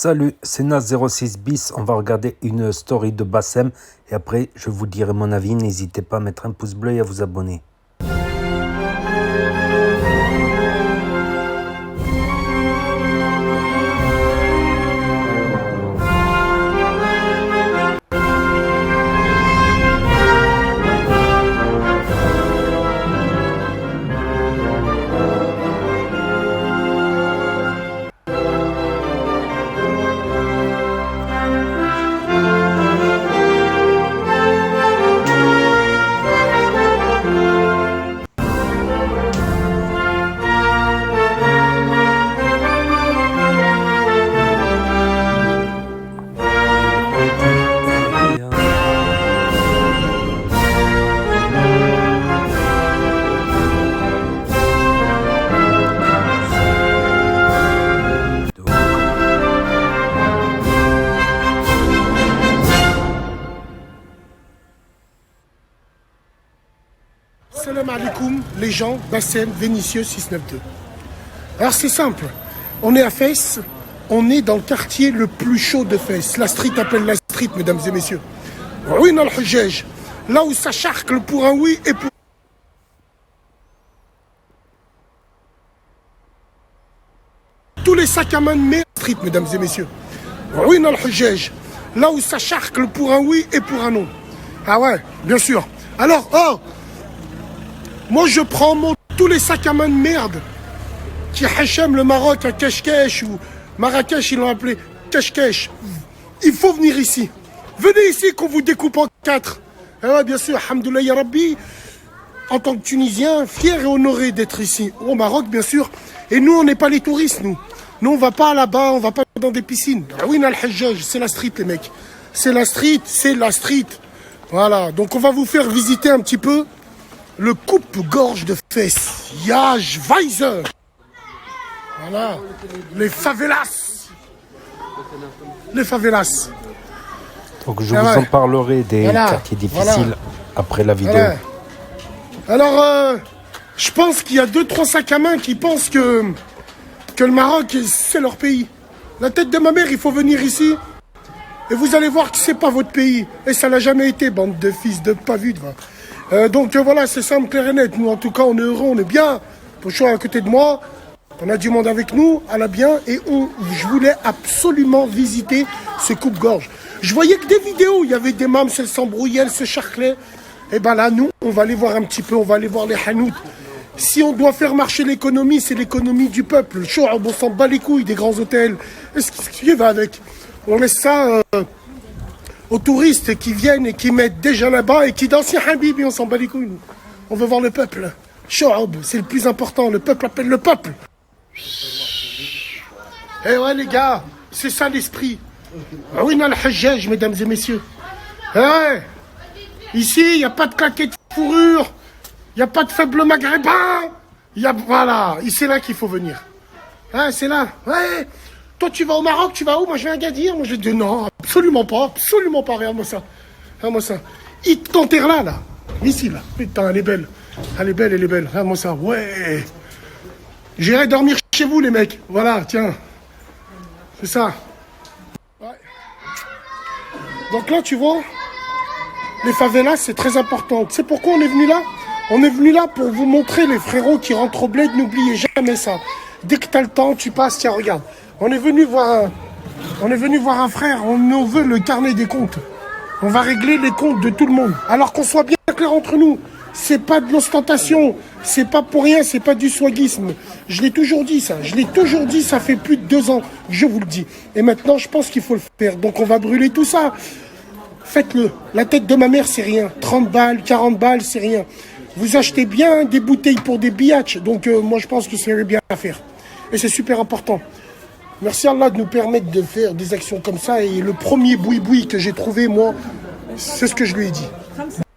Salut, c'est Nas06 bis. On va regarder une story de Bassem et après je vous dirai mon avis. N'hésitez pas à mettre un pouce bleu et à vous abonner. Salam alaikum, les gens, Bassem, Vénitieux, 692. Alors c'est simple, on est à Fès, on est dans le quartier le plus chaud de Fès. La street appelle la street, mesdames et messieurs. Ruine al-Hujjaj, là où ça charcle pour un oui et pour... Tous les sacs à main de mer, street, mesdames et messieurs. Ruine al-Hujjaj, là où ça charcle pour un oui et pour un non. Ah ouais, bien sûr. Alors, oh, moi je prends tous les sacs à main de merde qui Hachem le Maroc à Keshkesh ou Marrakech ils l'ont appelé Keshkesh. Il faut venir ici. Venez ici qu'on vous découpe en 4. Et ouais, bien sûr, Alhamdoulilah ya Rabbi, en tant que Tunisien, fier et honoré d'être ici au Maroc bien sûr. Et nous on n'est pas les touristes nous. Nous on va pas là-bas, on va pas dans des piscines. Ruine al-Hajjaj, c'est la street les mecs. C'est la street, c'est la street. Voilà, donc on va vous faire visiter un petit peu le coupe-gorge de Fès, Yaj Weiser. Voilà, les favelas. Les favelas. Donc je vous en parlerai des quartiers difficiles après la vidéo. Alors, je pense qu'il y a 2-3 sacs à main qui pensent que le Maroc, c'est leur pays. La tête de ma mère, il faut venir ici. Et vous allez voir que c'est pas votre pays. Et ça l'a jamais été, bande de fils de pas vus. Donc voilà, c'est simple, clair et net. Nous, en tout cas, on est heureux, on est bien. Pochon à côté de moi, on a du monde avec nous, à la bien. Et je voulais absolument visiter ce coupe-gorge. Je voyais que des vidéos, il y avait des mâmes, elles s'embrouillaient, elles se charclaient. Et ben là, nous, on va aller voir un petit peu, on va aller voir les hanout. Si on doit faire marcher l'économie, c'est l'économie du peuple. Le show, on s'en bat les couilles des grands hôtels. Est-ce qu'il va avec? On laisse ça aux touristes qui viennent et qui mettent déjà là-bas et qui dansent Habib et on s'en bat les couilles. Nous. On veut voir le peuple. Sho'ab, c'est le plus important. Le peuple appelle le peuple. Eh ouais les gars, c'est ça l'esprit. Ruine al-Hajjaj, mesdames et messieurs. Eh ouais. Ici, il n'y a pas de claquettes de fourrure. Il n'y a pas de faible maghrébin. Voilà, c'est là qu'il faut venir. Ah, c'est là. Ouais. Toi, tu vas au Maroc, tu vas où? Moi, je vais à Gadir. Moi, je dis non, absolument pas. Regarde-moi ça. Regarde-moi ça. Il t'enterre là. Ici, là. Putain, elle est belle. Elle est belle. Regarde-moi ça. Ouais. J'irai dormir chez vous, les mecs. Voilà, tiens. C'est ça. Ouais. Donc là, tu vois, les favelas, c'est très important. Tu sais pourquoi on est venu là? On est venu là pour vous montrer, les frérots qui rentrent au bled, n'oubliez jamais ça. Dès que tu as le temps, tu passes, tiens, regarde. On est venu voir un frère, on veut le carnet des comptes. On va régler les comptes de tout le monde. Alors qu'on soit bien clair entre nous. C'est pas de l'ostentation, c'est pas pour rien, c'est pas du swagisme. Je l'ai toujours dit ça, ça fait plus de 2 ans que je vous le dis. Et maintenant, je pense qu'il faut le faire. Donc on va brûler tout ça. Faites-le. La tête de ma mère, c'est rien. 30 balles, 40 balles, c'est rien. Vous achetez bien des bouteilles pour des biatchs. Donc moi, je pense que c'est bien à faire. Et c'est super important. Merci Allah de nous permettre de faire des actions comme ça. Et le premier boui-boui que j'ai trouvé, moi, c'est ce que je lui ai dit.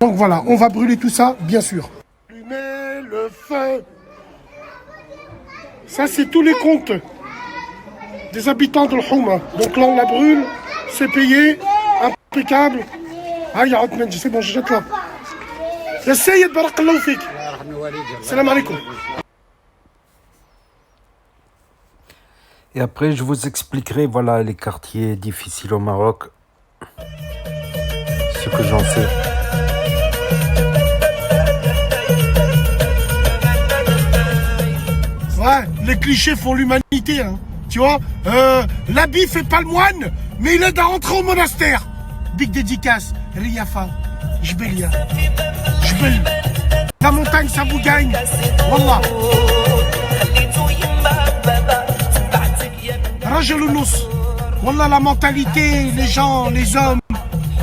Donc voilà, on va brûler tout ça, bien sûr. Allumez le feu. Ça, c'est tous les comptes des habitants de l'Houma. Donc là, on la brûle, c'est payé, impeccable. Ah, ya Othman, c'est bon, je jette là. Ya Sayyid, barakallahu fik. Salam alaikum. Et après, je vous expliquerai, voilà, les quartiers difficiles au Maroc, ce que j'en sais. Ouais, les clichés font l'humanité, hein. Tu vois, l'habit fait pas le moine, mais il aide à rentrer au monastère. Big dédicace, Riafa, Jbelia, Jbel. La montagne, ça vous gagne. Wallah. Rajalunus. Wallah, la mentalité, les gens, les hommes,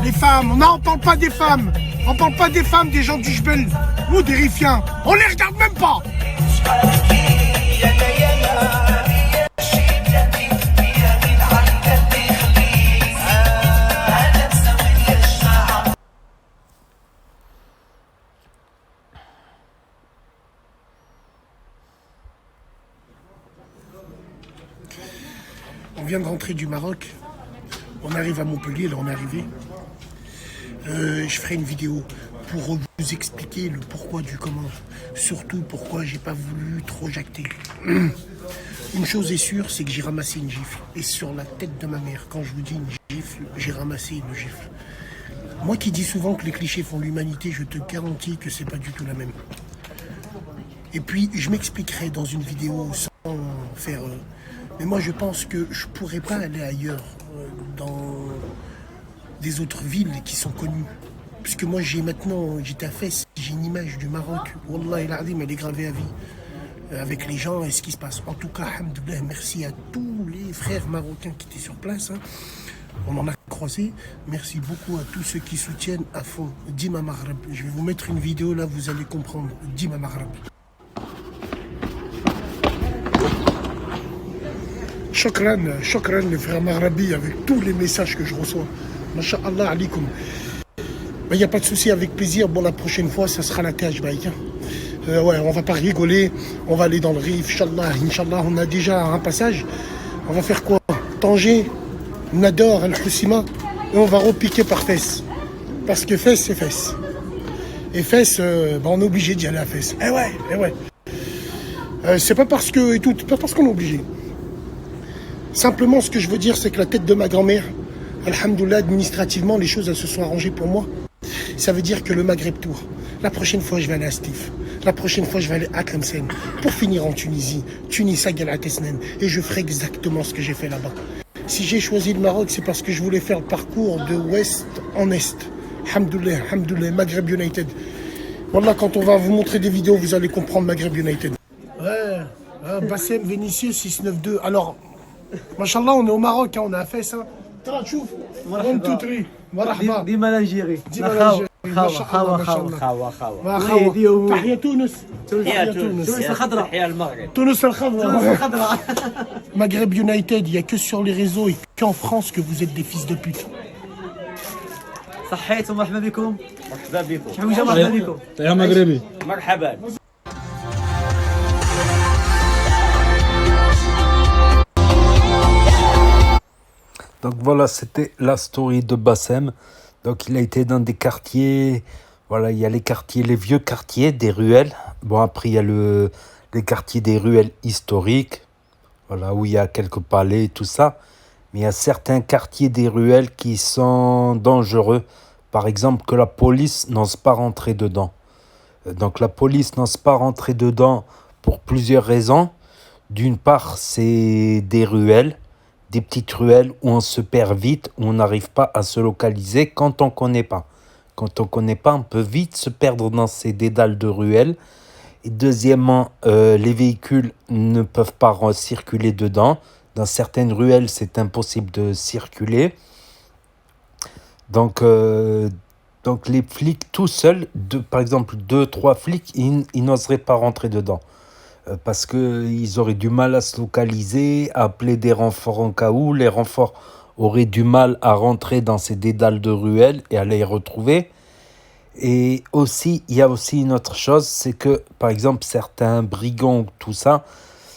les femmes. Non, on parle pas des femmes. On parle pas des femmes, des gens du Jbel. Nous, des Rifiens. On les regarde même pas. On vient de rentrer du Maroc. On arrive à Montpellier, là on est arrivé. Je ferai une vidéo pour vous expliquer le pourquoi du comment. Surtout pourquoi j'ai pas voulu trop jacter. Une chose est sûre, c'est que j'ai ramassé une gifle. Et sur la tête de ma mère, quand je vous dis une gifle, j'ai ramassé une gifle. Moi qui dis souvent que les clichés font l'humanité, je te garantis que c'est pas du tout la même. Et puis, je m'expliquerai dans une vidéo sans faire... mais moi, je pense que je pourrais pas aller ailleurs, dans des autres villes qui sont connues. Puisque moi, j'étais à Fès, j'ai une image du Maroc. Wallah, el Adim, elle est gravée à vie. Avec les gens et ce qui se passe. En tout cas, alhamdoulilah, merci à tous les frères marocains qui étaient sur place. Hein. On en a croisé. Merci beaucoup à tous ceux qui soutiennent à fond. Dima Maghreb. Je vais vous mettre une vidéo là, vous allez comprendre. Dima Maghreb. Shukran les frères Maghrabi avec tous les messages que je reçois. Masha'Allah alaikum. Il n'y a pas de souci, avec plaisir. Bon, la prochaine fois, ça sera la cage, ouais, on va pas rigoler. On va aller dans le Rif, Inch'Allah. On a déjà un passage. On va faire quoi? Tanger, Nador, Al-Husima. Et on va repiquer par Fès. Parce que Fès, c'est Fès. Et Fès, on est obligé d'y aller à Fès. Eh ouais. C'est pas parce que... pas parce qu'on est obligé. Simplement, ce que je veux dire, c'est que la tête de ma grand-mère, alhamdoulilah, administrativement, les choses, elles se sont arrangées pour moi. Ça veut dire que le Maghreb Tour, la prochaine fois, je vais aller à Stif. La prochaine fois, je vais aller à Tlemcen. Pour finir en Tunisie, Tunis, Galat Esnen. Et je ferai exactement ce que j'ai fait là-bas. Si j'ai choisi le Maroc, c'est parce que je voulais faire le parcours de ouest en est. Alhamdoulilah, Maghreb United. Voilà, quand on va vous montrer des vidéos, vous allez comprendre Maghreb United. Ouais, Bassem Vénitieux 692. Alors... Machallah, on est au Maroc, hein, on est à Fès. ترى تشوف 1 2 3 مرحبا ديما الجيري خاوة تحية تونس تونس الخضراء تحية المغرب تونس الخضراء Maghreb United, il n'y a que sur les réseaux et qu'en France que vous êtes des fils de pute. صحيت ومرحبا بكم مرحبا بكم حويجة مرحبا بكم يا مغربي مرحبا Donc voilà, c'était la story de Bassem. Donc il a été dans des quartiers, voilà, il y a les quartiers, les vieux quartiers, des ruelles. Bon, après il y a les quartiers des ruelles historiques, voilà, où il y a quelques palais et tout ça. Mais il y a certains quartiers des ruelles qui sont dangereux. Par exemple, que la police n'ose pas rentrer dedans. Donc la police n'ose pas rentrer dedans pour plusieurs raisons. D'une part, c'est des ruelles. Des petites ruelles où on se perd vite, où on n'arrive pas à se localiser quand on ne connaît pas. Quand on ne connaît pas, on peut vite se perdre dans ces dédales de ruelles. Et deuxièmement, les véhicules ne peuvent pas circuler dedans. Dans certaines ruelles, c'est impossible de circuler. Donc les flics tout seuls, par exemple 2-3 flics, ils n'oseraient pas rentrer dedans. Parce qu'ils auraient du mal à se localiser, à appeler des renforts en cas où. Les renforts auraient du mal à rentrer dans ces dédales de ruelles et à les retrouver. Et aussi, il y a aussi une autre chose, c'est que, par exemple, certains brigands, tout ça,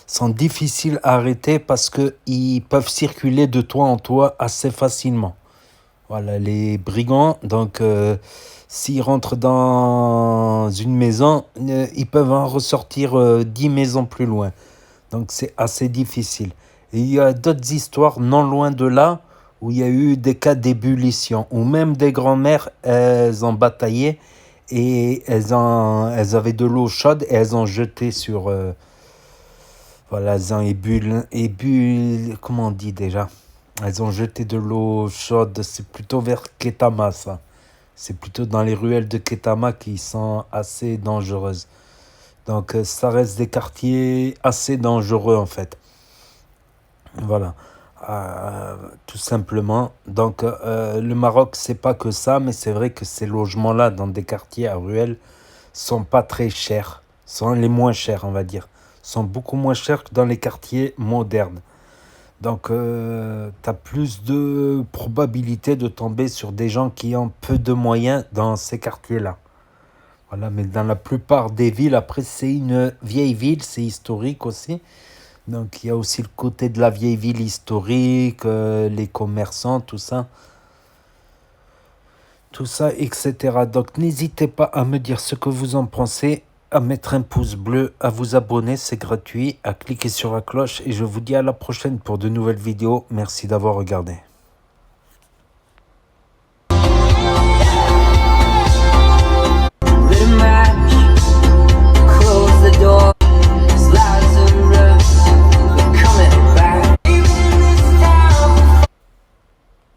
sont difficiles à arrêter parce qu'ils peuvent circuler de toit en toit assez facilement. Voilà, les brigands, donc... s'ils rentrent dans une maison, ils peuvent en ressortir 10 maisons plus loin. Donc c'est assez difficile. Et il y a d'autres histoires non loin de là où il y a eu des cas d'ébullition, où même des grand-mères, elles ont bataillé et elles avaient de l'eau chaude et elles ont jeté sur... voilà, elles ont comment on dit déjà? Elles ont jeté de l'eau chaude, c'est plutôt vers Ketama ça. C'est plutôt dans les ruelles de Ketama qui sont assez dangereuses. Donc ça reste des quartiers assez dangereux en fait. Voilà. Tout simplement. Donc le Maroc, c'est pas que ça, mais c'est vrai que ces logements-là, dans des quartiers à ruelles, sont pas très chers. Sont les moins chers, on va dire. Sont beaucoup moins chers que dans les quartiers modernes. Donc tu as plus de probabilité de tomber sur des gens qui ont peu de moyens dans ces quartiers-là. Voilà, mais dans la plupart des villes, après c'est une vieille ville, c'est historique aussi. Donc il y a aussi le côté de la vieille ville historique, les commerçants, tout ça, etc. Donc n'hésitez pas à me dire ce que vous en pensez, à mettre un pouce bleu, à vous abonner, c'est gratuit, à cliquer sur la cloche et je vous dis à la prochaine pour de nouvelles vidéos. Merci d'avoir regardé.